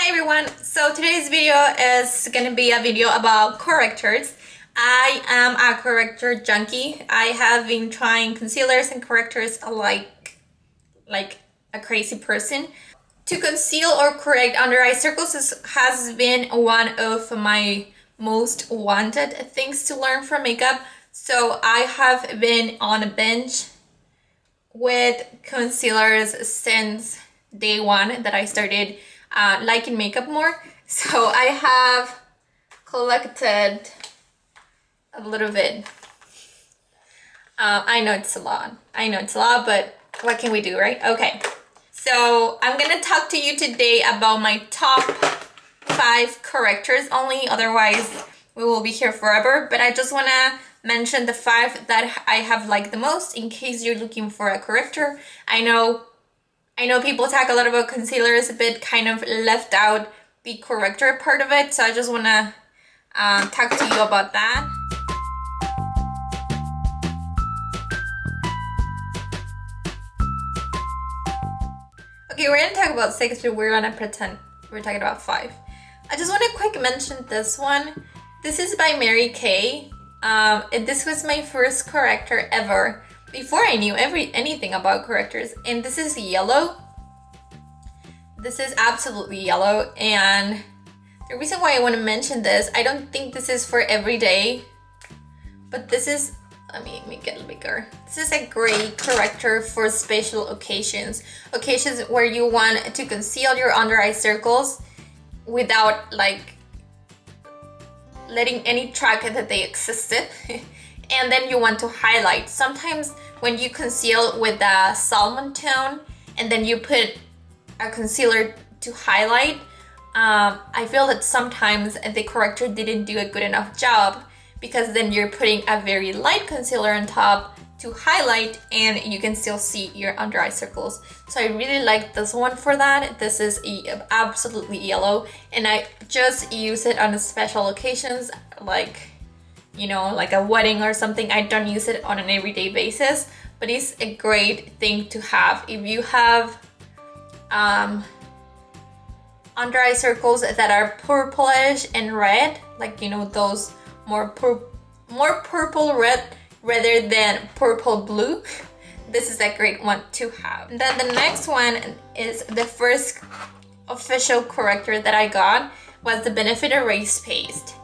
Hi everyone, so today's video is gonna be a video about correctors. I am a corrector junkie. I have been trying concealers and correctors like a crazy person. To conceal or correct under eye circles has been one of my most wanted things to learn from makeup. So I have been on a binge with concealers since day one that I started liking makeup more. So I have collected a little bit. I know it's a lot, but what can we do, right? Okay, so I'm gonna talk to you today about my top 5 correctors only, otherwise we will be here forever. But I just wanna mention the 5 that I have liked the most in case you're looking for a corrector. I know people talk a lot about concealers, but kind of left out the corrector part of it. So I just want to talk to you about that. Okay, we're going to talk about 6, but we're going to pretend we're talking about 5. I just want to quick mention this one. This is by MaryKay. And this was my first corrector ever, before I knew anything about correctors. And this is yellow. This is absolutely yellow, and the reason why I want to mention this, I don't think this is for every day, but this is, let me make it bigger. This is a great corrector for special occasions where you want to conceal your under eye circles without like letting any track that they existed. And then you want to highlight. Sometimes when you conceal with a salmon tone and then you put a concealer to highlight, I feel that sometimes the corrector didn't do a good enough job, because then you're putting a very light concealer on top to highlight and you can still see your under eye circles. So I really like this one for that. This is absolutely yellow, and I just use it on special occasions, like, you know, like a wedding or something. I don't use it on an everyday basis, but it's a great thing to have if you have under eye circles that are purplish and red, like, you know, those more purple red rather than purple blue. This is a great one to have. And then the next one is the first official corrector that I got was the Benefit Erase Paste,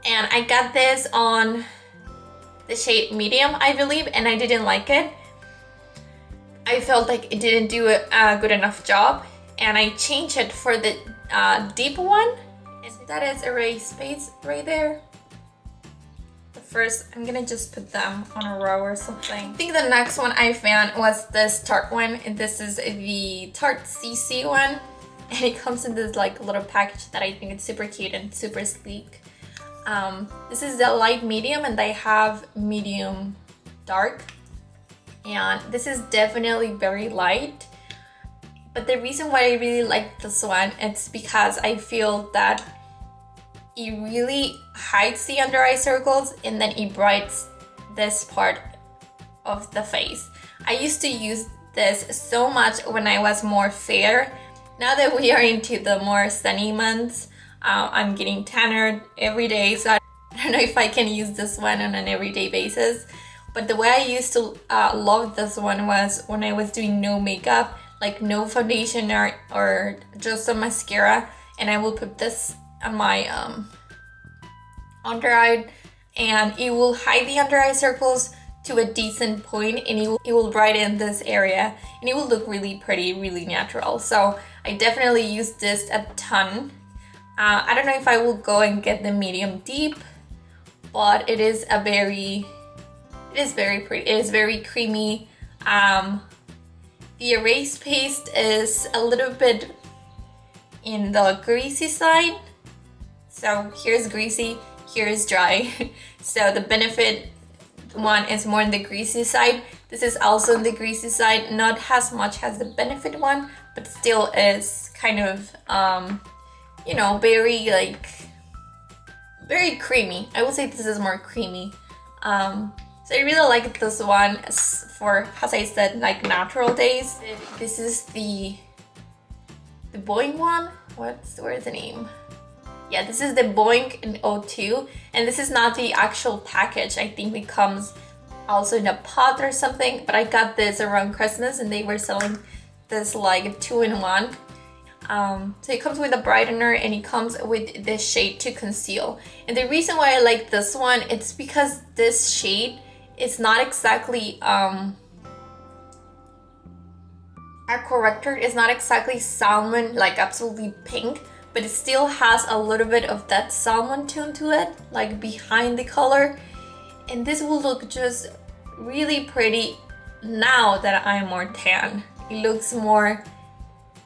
and I got this on the shade medium, I believe, and I didn't like it. I felt like it didn't do a good enough job, and I changed it for the deep one. That is Erase Paste right there. The first, I'm gonna just put them on a row or something. I think the next one I found was this Tarte one, and this is the Tarte CC one, and it comes in this like little package that I think is super cute and super sleek. This is the light medium, and they have medium dark. And this is definitely very light, but the reason why I really like this one, it's because I feel that it really hides the under eye circles and then it brightens this part of the face. I used to use this so much when I was more fair. Now that we are into the more sunny months, I'm getting tanner every day, so I don't know if I can use this one on an everyday basis. But the way I used to love this one was when I was doing no makeup, like no foundation or just some mascara, and I will put this on my under eye, and it will hide the under eye circles to a decent point, and it will brighten this area, and it will look really pretty, really natural. So I definitely use this a ton. I don't know if I will go and get the medium deep, but it is very pretty. It is very creamy. The Erase Paste is a little bit in the greasy side. So here's greasy, here's dry. So the Benefit one is more in the greasy side. This is also in the greasy side, not as much as the Benefit one, but still is kind of, you know, very creamy. I would say this is more creamy. So I really like this one for, as I said, like natural days. This is the Boing one. where's the name? Yeah, this is the Boing in O2, and this is not the actual package. I think it comes also in a pot or something, but I got this around Christmas and they were selling this like 2-in-1. So it comes with a brightener and it comes with this shade to conceal. And the reason why I like this one, it's because this shade is not exactly our corrector is not exactly salmon, like absolutely pink, but it still has a little bit of that salmon tone to it, like behind the color. And this will look just really pretty now that I'm more tan. It looks more,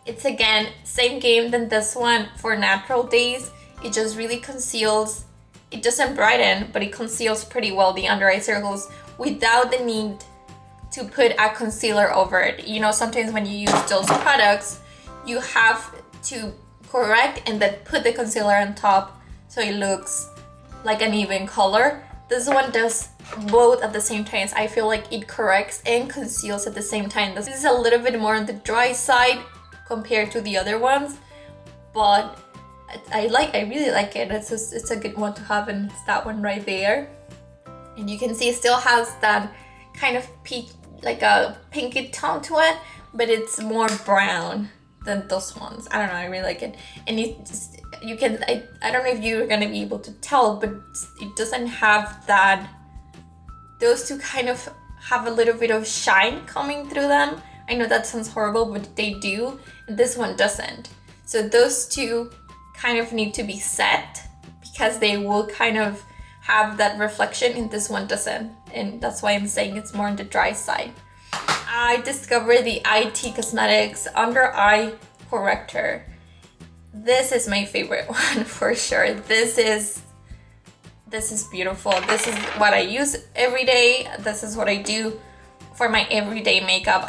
it's again, same game than this one for natural days. It just really conceals, it doesn't brighten, but it conceals pretty well the under eye circles without the need to put a concealer over it. You know, sometimes when you use those products, you have to correct and then put the concealer on top so it looks like an even color. This one does both at the same time. So I feel like it corrects and conceals at the same time. This is a little bit more on the dry side compared to the other ones, but I really like it. It's a good one to have, and it's that one right there. And you can see it still has that kind of peach, like a pinky tone to it, but it's more brown than those ones. I don't know, I really like it. And you can, I don't know if you're gonna be able to tell, but it doesn't have that, those two kind of have a little bit of shine coming through them. I know that sounds horrible, but they do, and this one doesn't. So those two kind of need to be set because they will kind of have that reflection, and this one doesn't. And that's why I'm saying it's more on the dry side. I discovered the IT Cosmetics Under Eye Corrector. This is my favorite one for sure. This is beautiful. This is what I use every day. This is what I do for my everyday makeup.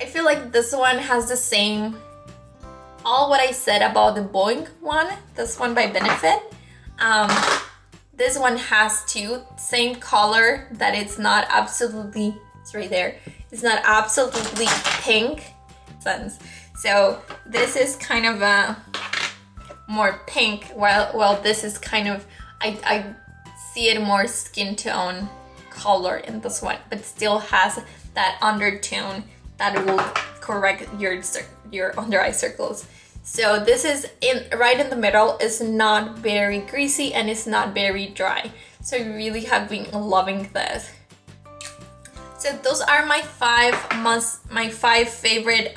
I feel like this one has the same, all what I said about the Boing one, this one by Benefit. This one has two, same color, that it's not absolutely, it's right there, it's not absolutely pink. So this is kind of a more pink, while this is kind of, I see it more skin tone color in this one, but still has that undertone that will correct your under eye circles. So this is right in the middle. It's not very greasy and it's not very dry. So I really have been loving this. So those are my five favorite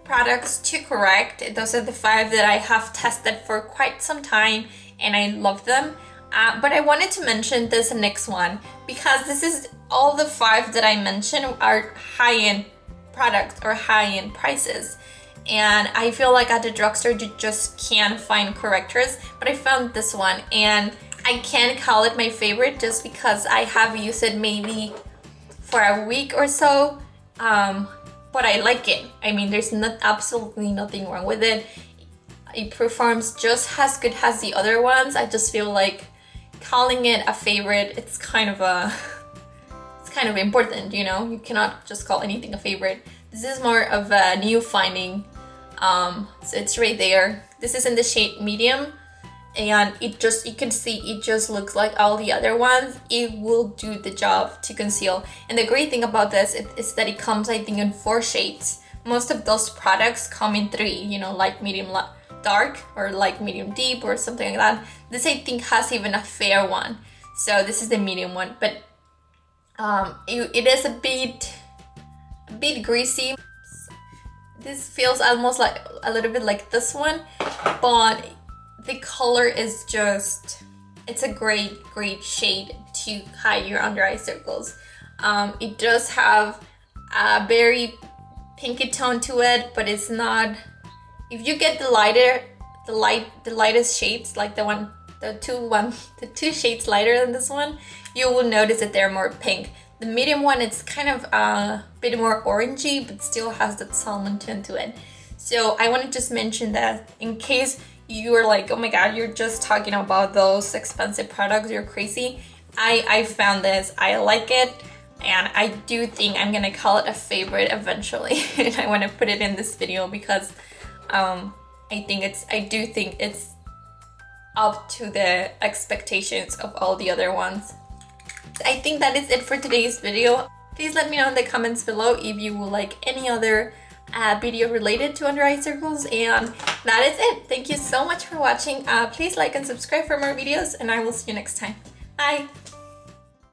products to correct. Those are the 5 that I have tested for quite some time and I love them. But I wanted to mention this next one because this is all the 5 that I mentioned are high-end products or high-end prices. And I feel like at the drugstore you just can't find correctors, but I found this one and I can't call it my favorite just because I have used it maybe for a week or so, but I like it. I mean, there's absolutely nothing wrong with it. It performs just as good as the other ones. I just feel like calling it a favorite, it's kind of important, you know? You cannot just call anything a favorite. This is more of a new finding. So it's right there. This is in the shade medium, and you can see it just looks like all the other ones. It will do the job to conceal. And the great thing about this is that it comes, I think, in 4 shades. Most of those products come in 3, you know, light, medium, dark, or light, medium, deep, or something like that. This, I think, has even a fair one. So this is the medium one, but it is a bit greasy. This feels almost like a little bit like this one, but the color is just, it's a great shade to hide your under eye circles. It does have a very pinky tone to it, but it's not, if you get the lightest shades, like the 2 shades lighter than this one, you will notice that they're more pink. The medium one, it's kind of a bit more orangey, but still has that salmon tone to it. So I want to just mention that in case you are like, oh my god, you're just talking about those expensive products, you're crazy. I found this, I like it, and I do think I'm gonna call it a favorite eventually. And I want to put it in this video because I do think it's up to the expectations of all the other ones. I think that is it for today's video. Please let me know in the comments below if you would like any other video related to under eye circles, and that is it. Thank you so much for watching. Please like and subscribe for more videos, and I will see you next time. Bye!